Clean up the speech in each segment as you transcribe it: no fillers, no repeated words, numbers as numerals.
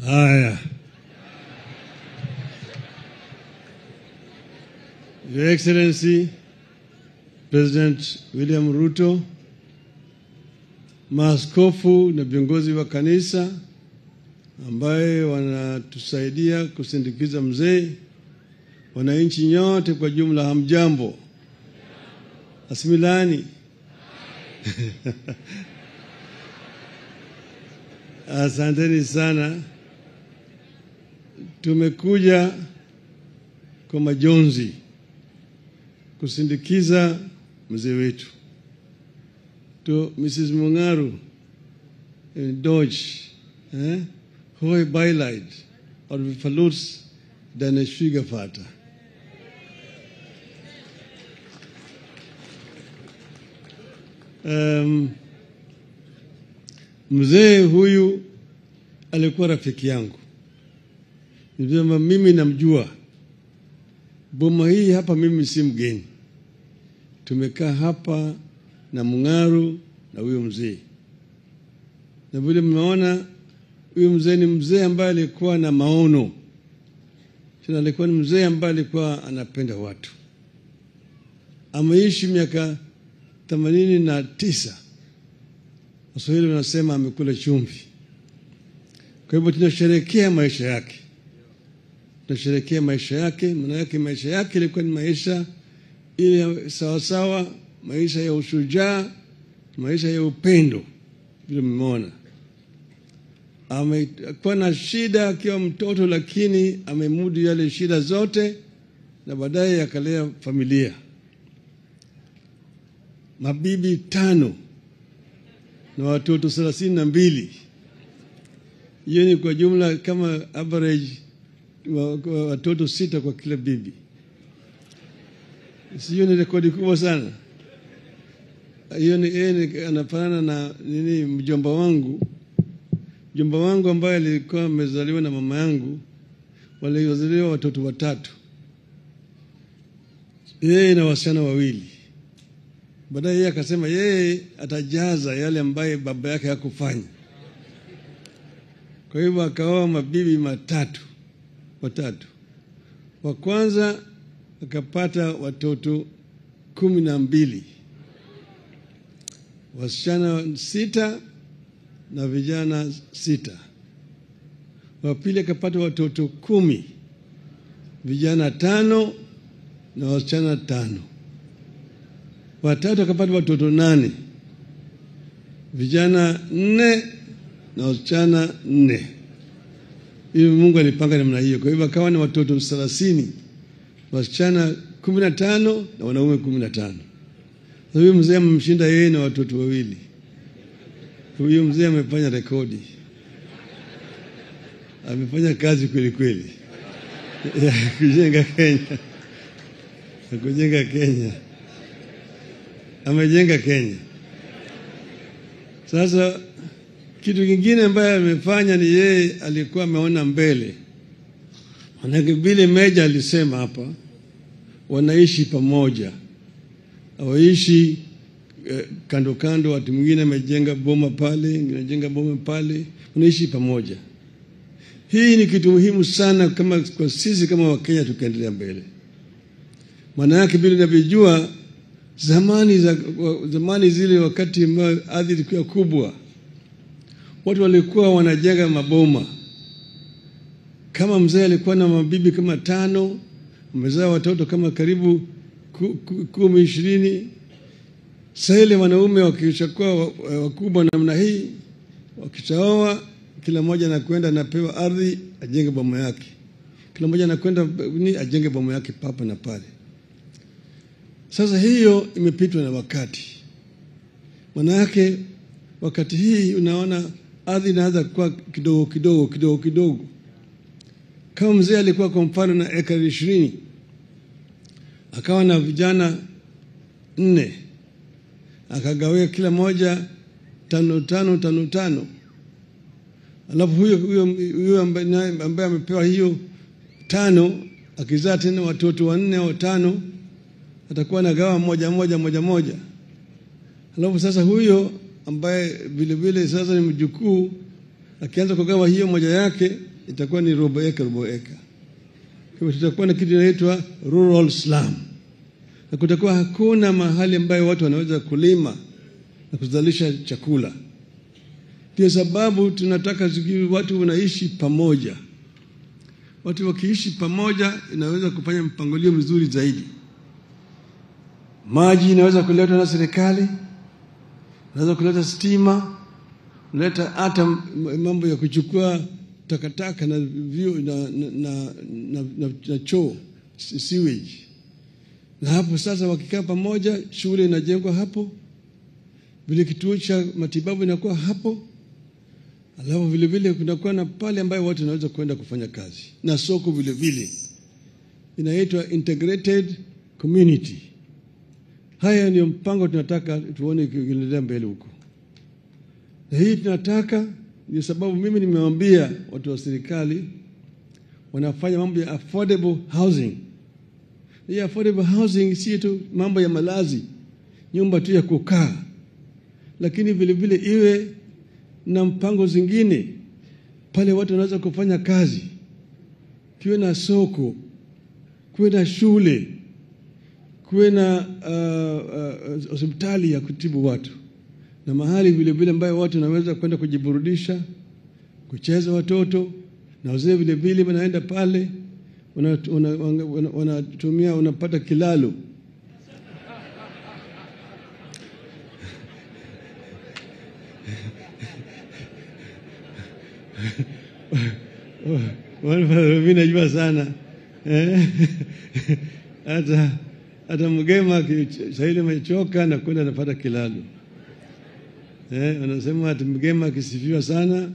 Haya. Your Excellency President William Ruto, maaskofu na viongozi wa kanisa ambaye wanatusaidia kusindikiza mzee, wananchi nyote kwa jumla, hamjambo? Asimilani. Asanteni sana. Tumekuja kwa majonzi kusindikiza mzee wetu. To Mrs. Mungaru Dodge, hoi beileid, or vi förlust deine Schwiegervater. Mzee huyu alikuwa rafiki yangu. Nisema mimi namjua. Boma hii hapa mimi si mgeni. Tumekaa hapa na Mungaru na huyo mzee. Na vile mmeona huyo mzee ni mzee ambaye alikuwa na maono. Tena alikuwa ni mzee ambaye alikuwa anapenda watu. Ameishi miaka 89. Waswahili wanasema amekula chumvi. Kwa hivyo tunasherehekea maisha yake. Tunasherehekea maisha yake, maana yake maisha yake ilikuwa ni maisha ile sawa sawa, maisha ya ushujaa, maisha ya upendo. Vile mmeona. Amekuwa na shida akiwa mtoto, lakini amemudu yale shida zote na baadaye akalea familia. Mabibi 5 na watoto 32. Hiyo ni kwa jumla kama average watoto 6 kwa kila bibi. Sio ni rekodi kubwa sana. Hiyo ni anafanana na mjomba wangu. Mjomba wangu ambaye alikuwa amezaliwa na mama yangu, walizaliwa watoto 3. Yeye na wasichana 2. Baadaye yeye akasema yeye atajaza yale ambaye baba yake hakufanya. Kwa hivyo akaoa mabibi 3. Wa kwanza akapata watoto 12. Wasichana 6 na vijana 6. Wa pili akapata watoto 10. Vijana 5 na wasichana 5. Wa tatu akapata watoto 8. Vijana 4 na wasichana 4. Hiyo Mungu alipanga namna hiyo. Kwa hivyo akawa na watoto 30, wasichana 15 na wanaume 15. Huyo mzee amemshinda yeye na watoto 2. Huyo mzee amefanya rekodi. Amefanya kazi kweli kweli. Kujenga Kenya. Kujenga Kenya. Amejenga Kenya. Sasa kitu kingine ambaye amefanya ni yeye alikuwa ameona mbele. Manake vile Meja alisema hapa, wanaishi pamoja. Hawaishi kando kando, watu mwingine amejenga boma pale, mwingine amejenga boma pale, wanaishi pamoja. Hii ni kitu muhimu sana kama kwa sisi kama Wakenya tukaendelea mbele. Maana yake vile ninavyojua zamani zile wakati ambao ardhi ilikuwa kubwa, watu walikuwa wanajenga maboma. Kama mzee alikuwa na mabibi kama 5, amezaa watoto kama karibu 10-20. Sasa ile wanaume wakishakuwa wakubwa namna hii, wakishaoa, kila mmoja anakwenda anapewa ardhi ajenge boma yake. Kila mmoja anakwenda ajenge boma yake papa na pale. Sasa hiyo imepitwa na wakati. Maana yake wakati hii unaona ardhi inaanza kuwa kidogo. Kama mzee alikuwa kwa mfano na ekari 20, akawa na vijana 4, akagawia kila moja 5. Alafu huyo ambaye amepewa hiyo 5 akizaa tena watoto 4 au 5, atakuwa anagawa moja. Alafu sasa huyo ambaye vile vile sasa ni mjukuu Akianza kugawa hiyo moja yake itakuwa ni robo eka. Kwa tutakuwa na kitu inaitwa rural slum. Na kutakuwa hakuna mahali ambayo watu wanaweza kulima na kuzalisha chakula. Ndio sababu tunataka watu wanaishi pamoja. Watu wakiishi pamoja inaweza kufanya mpangilio mzuri zaidi. Maji inaweza kuletwa na serikali, inaweza kuleta stima, kuleta hata mambo ya kuchukua takataka na vio na choo, sewage. Na hapo sasa wakikaa pamoja, shule inajengwa hapo, vile kituo cha matibabu inakuwa hapo, alafu vile vile kunakuwa na pale ambayo watu wanaweza kwenda kufanya kazi, na soko vile vile inaitwa integrated community. Haya ndio mpango tunataka tuone kiendelea mbele huko. Na hii tunataka ni sababu mimi nimewaambia watu wa serikali wanafanya mambo ya affordable housing. Hii affordable housing si tu mambo ya malazi, nyumba tu ya kukaa, lakini vile vile iwe na mpango zingine pale watu wanaweza kufanya kazi, kuwe na soko, kuwe na shule, kuwe na hospitali ya kutibu watu, na mahali vile vile ambayo watu wanaweza kwenda kujiburudisha, kucheza watoto, na wazee vile vile wanaenda pale wanatumia, unapata kilalo. Mimi najua sana. Hata mgema kishaili mechoka na kwenda napata kilalo. Wanasema ati mgema kisifiwa sana,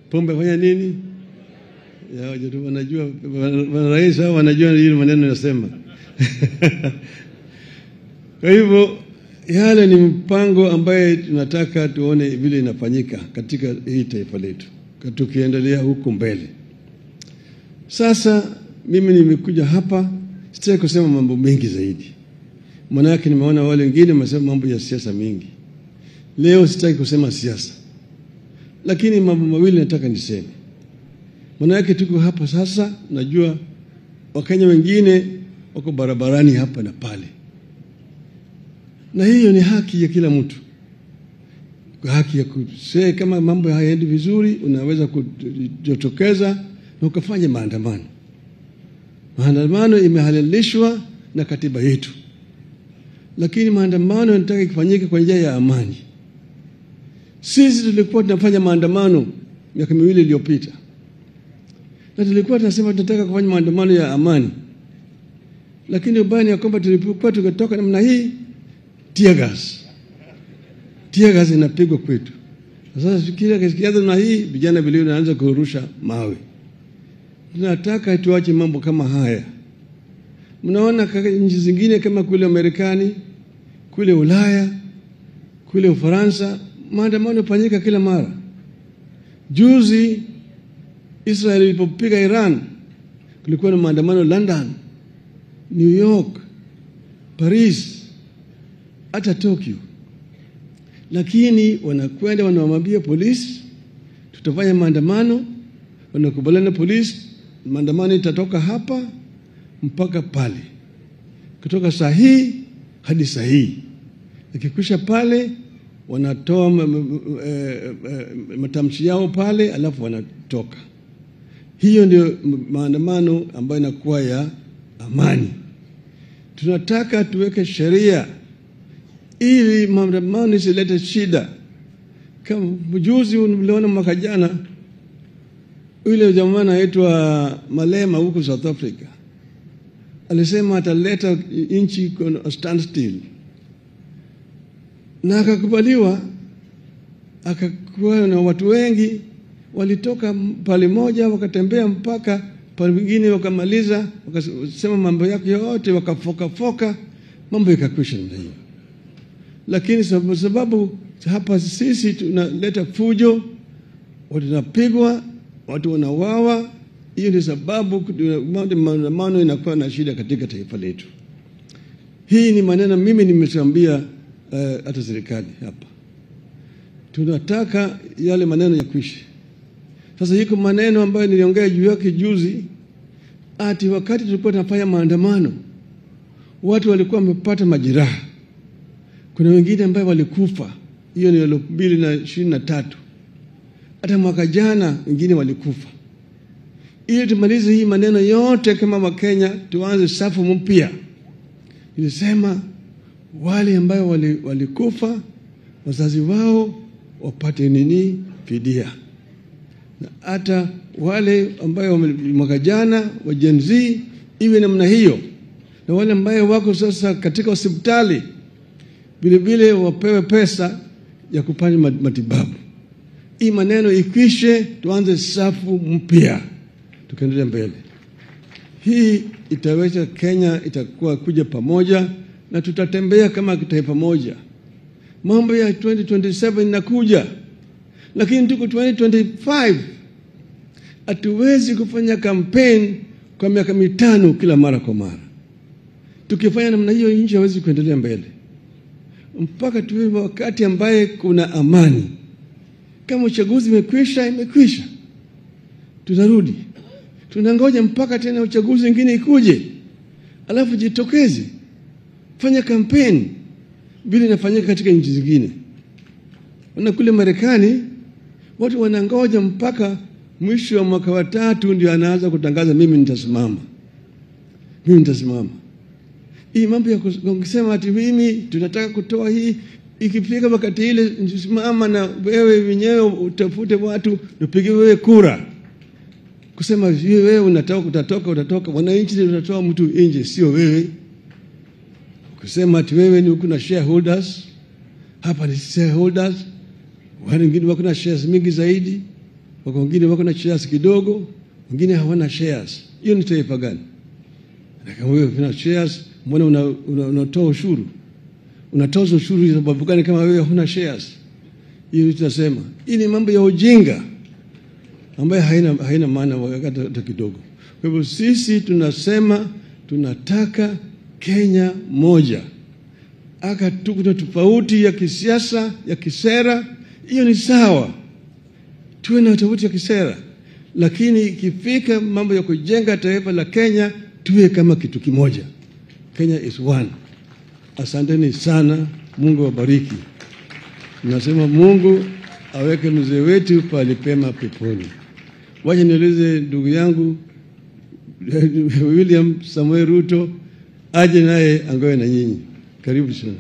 pombe fanya nini? Ya watu wanajua, rais hao wanajua hili maneno nasema. Kwa hivyo yale ni mpango ambaye tunataka tuone vile inafanyika katika hii taifa letu tukiendelea huko mbele. Sasa mimi nimekuja hapa, sitaki kusema mambo mengi zaidi. Maana yake nimeona wale wengine wamesema mambo ya siasa mingi. Leo sitaki kusema siasa, lakini mambo mawili nataka niseme. Maana yake tuko hapa sasa, najua Wakenya wengine wako barabarani hapa na pale, na hiyo ni haki ya kila mtu. Kwa haki ya kusema kama mambo hayaendi vizuri, unaweza kujitokeza na ukafanya maandamano. Maandamano imehalalishwa na katiba yetu, lakini maandamano yanataka ifanyike kwa njia ya amani. Sisi tulikuwa tunafanya maandamano miaka miwili iliyopita, na tulikuwa tunasema tunataka kufanya maandamano ya amani, lakini ubaya ni kwamba tulipokuwa tukatoka namna hii, tear gas inapigwa kwetu. Sasa fikiria kiasikiaza na hii vijana vile wanaanza kurusha mawe. Tunataka tuache mambo kama haya. Mnaona nchi zingine kama kule Marekani, kule Ulaya, kule Ufaransa, maandamano yafanyika kila mara. Juzi Israel ilipopiga Iran, kulikuwa na maandamano London, New York, Paris, hata Tokyo. Lakini wanakwenda wanamwambia polisi tutafanya maandamano, wanakubaliana na polisi, maandamano itatoka hapa mpaka pale, kutoka saa hii hadi saa hii. Ikikwisha pale wanatoa matamshi yao pale, alafu wanatoka. Hiyo ndio maandamano ambayo inakuwa ya amani. Tunataka tuweke sheria ili maandamano isilete shida. Kama mjuzi mliona mwaka jana, yule jamaa anaitwa Malema huko South Africa alisema ataleta nchi kwa standstill, na akakubaliwa. Akakuwa na watu wengi walitoka pale moja wakatembea mpaka pale mwingine, wakamaliza, wakasema mambo yake yote, wakafoka mambo yakakwisha ndio. Lakini sababu hapa sisi tunaleta fujo, watu wanapigwa, watu wanauawa, hiyo ndio sababu maandamano inakuwa na shida katika taifa letu. Hii ni maneno mimi nimeshaambia hata serikali hapa. Tunataka yale maneno yakwishe. Sasa hiko maneno ambayo niliongea juu yake juzi, ati wakati tulikuwa tunafanya maandamano watu walikuwa wamepata majeraha, kuna wengine ambao walikufa. Hiyo ni 2023. Hata mwaka jana wengine walikufa. Ili tumalize hii maneno yote kama Wakenya, tuanze safu mpya. Nilisema wale ambao walikufa wazazi wao wapate nini? Fidia. Na hata wale ambao mwaka jana wa Gen Z iwe namna hiyo. Na wale ambao wako sasa katika hospitali vile vile wapewe pesa ya kupata matibabu. Hii maneno ikwishe, tuanze safu mpya, tukaendelea mbele. Hii itaweza Kenya itakuwa kuja pamoja na tutatembea kama taifa moja. Mambo ya 2027 inakuja, lakini tuko 2025. Hatuwezi kufanya campaign kwa miaka 5 kila mara kwa mara. Tukifanya namna hiyo, nchi haiwezi kuendelea mbele. Mpaka tuwe wakati ambaye kuna amani. Kama uchaguzi imekwisha, tunarudi. Tunangoja mpaka tena uchaguzi mwingine ikuje, alafu jitokeze, fanya campaign vile inafanyika katika nchi zingine. Na kule Marekani watu wanangoja mpaka mwisho wa mwaka wa 3 ndio anaanza kutangaza mimi nitasimama. Hii mambo ya kusema ati mimi tunataka kutoa hii, ikifika wakati ile nisimama na wewe wenyewe utafute watu upige wewe kura. Kusema wewe utatoka, wananchi ndio watatoa mtu nje, sio wewe. Kusema ati wewe ni uko na shareholders, hapa ni shareholders, wale wengine wako na shares mingi zaidi, wengine wako na shares kidogo, wengine hawana shares. Hiyo ni taifa gani? Na kama wewe una shares, mbona unatoa ushuru? Unatoza ushuru sababu gani kama wewe huna shares? Hiyo tutasema hii ni mambo ya ujinga ambayo haina maana hata kidogo. Kwa hivyo sisi tunasema tunataka Kenya moja. Aka tuko tofauti ya kisiasa, ya kisera, hiyo ni sawa. Tuwe na tofauti ya kisera, lakini ikifika mambo ya kujenga taifa la Kenya, tuwe kama kitu kimoja. Kenya is one. Asanteni sana, Mungu wabariki. Nasema Mungu aweke mzee wetu palipema peponi. Wacha nieleze ndugu yangu William Samoei Ruto aje naye angoe na nyinyi. Karibu sana.